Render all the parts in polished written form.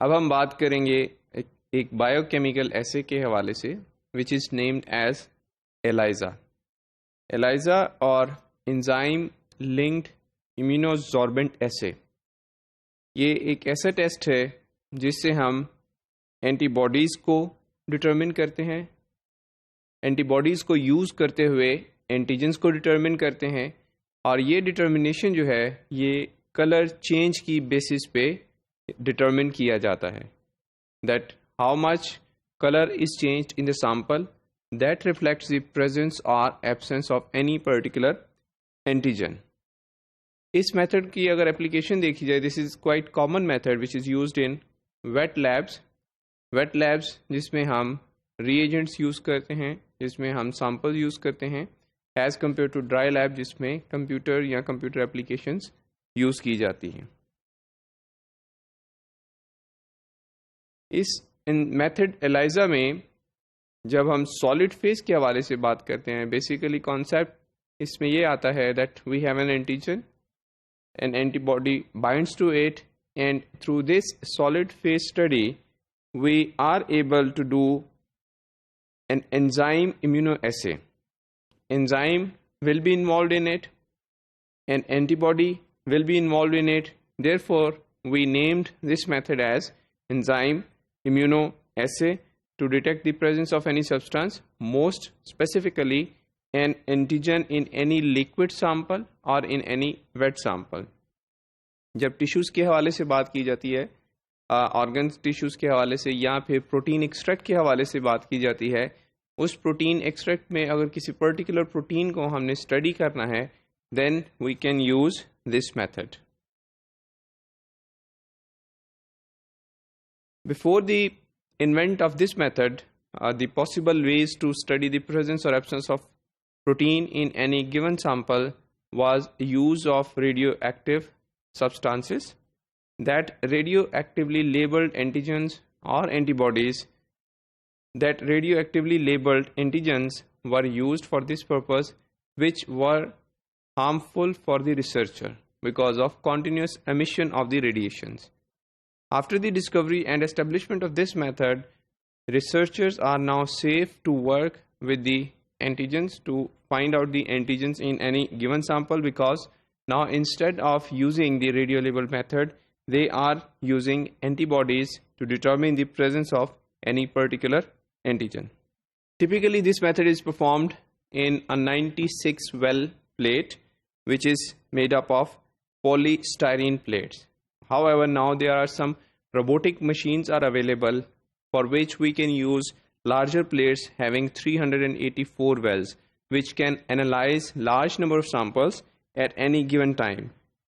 अब हम बात करेंगे एक बायोकेमिकल एसे के हवाले से which is named as ELISA. ELISA और एंजाइम लिंक्ड इम्यूनोसॉर्बेंट एसे, ये एक ऐसा टेस्ट है जिससे हम एंटीबॉडीज़ को डिटरमिन करते हैं, एंटीबॉडीज़ को यूज़ करते हुए एंटीजन्स को डिटरमिन करते हैं, और ये डिटर्मिनेशन जो है ये कलर चेंज की बेसिस पे डिटरमिन किया जाता है। That how much colour is changed in the sample that reflects the presence और absence of any particular antigen. इस मेथड की अगर एप्लीकेशन देखी जाए, this is quite common method which is used in wet labs जिसमें हम reagents use करते हैं, जिसमें हम सैंपल यूज़ करते हैं, as compare to dry lab जिसमें कंप्यूटर या कंप्यूटर एप्लीकेशंस यूज़ की जाती हैं। इस मेथड एलाइजा में जब हम सॉलिड फेज के हवाले से बात करते हैं, बेसिकली कॉन्सेप्ट इसमें ये आता है that we have an antigen, an antibody binds to it, and through this solid phase study we are able to do an enzyme immunoassay. Enzyme will be involved in it, an antibody will be involved in it. Therefore, we named this method as enzyme immunoassay to detect the presence of any substance, most specifically an antigen in any liquid sample or in any wet sample. जब tissues के हवाले से बात की जाती है, organs tissues के हवाले से या फिर प्रोटीन एक्सट्रैक्ट के हवाले से बात की जाती है, उस प्रोटीन एक्सट्रैक्ट में अगर किसी पर्टिकुलर प्रोटीन को हमने स्टडी करना है, then we can use this method. Before the invent of this method, the possible ways to study the presence और absence of protein in any given sample was use of radio active substances that radioactively labeled antigens or antibodies. That radioactively labeled antigens were used for this purpose, which were harmful for the researcher because of continuous emission of the radiations. After the discovery and establishment of this method, researchers are now safe to work with the antigens to find out the antigens in any given sample, because now instead of using the radio labeled method, they are using antibodies to determine the presence of any particular antigen. Typically, this method is performed in a 96 well plate, which is made up of polystyrene plates. However, now there are some robotic machines are available for which we can use larger plates having 384 wells, which can analyze large number of samples at any given time.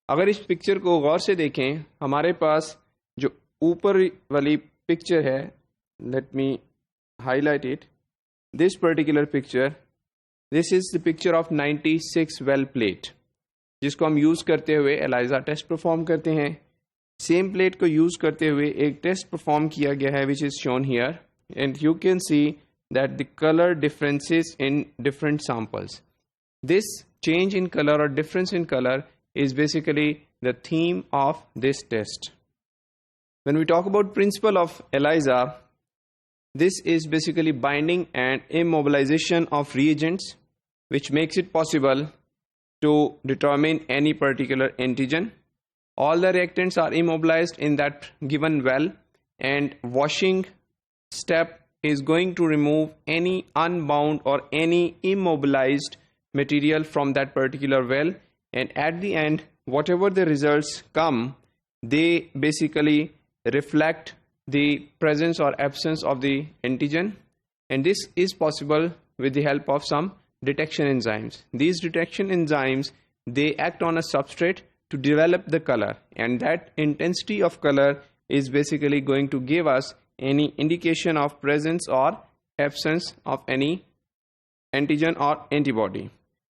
अगर इस picture को गौर से देखें, हमारे पास जो ऊपर वाली picture है, let me highlight it, this particular picture, this is the picture of 96 well plate, जिसको हम यूज़ करते हुए एलाइजा टेस्ट परफॉर्म करते हैं। सेम प्लेट को यूज़ करते हुए एक टेस्ट परफॉर्म किया गया है which is shown here, and you can see that the colour differences in different samples. This change in color or difference in color is basically the theme of this test. When we talk about principle of ELISA, this is basically binding and immobilization of reagents, which makes it possible to determine any particular antigen. All the reactants are immobilized in that given well, and washing step is going to remove any unbound or any immobilized material from that particular well, and at the end whatever the results come, they basically reflect the presence or absence of the antigen, and this is possible with the help of some detection enzymes. These detection enzymes, they act on a substrate to develop the color, and that intensity of color is basically going to give us any indication of presence or absence of any antigen or antibody.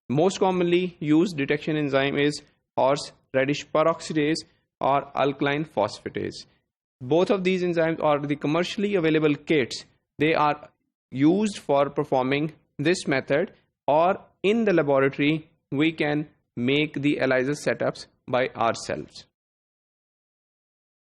Most commonly used detection enzyme is horseradish peroxidase or alkaline phosphatase. Both of these enzymes are the commercially available kits. They are used for performing this method, or in the laboratory we can make the ELISA setups by ourselves.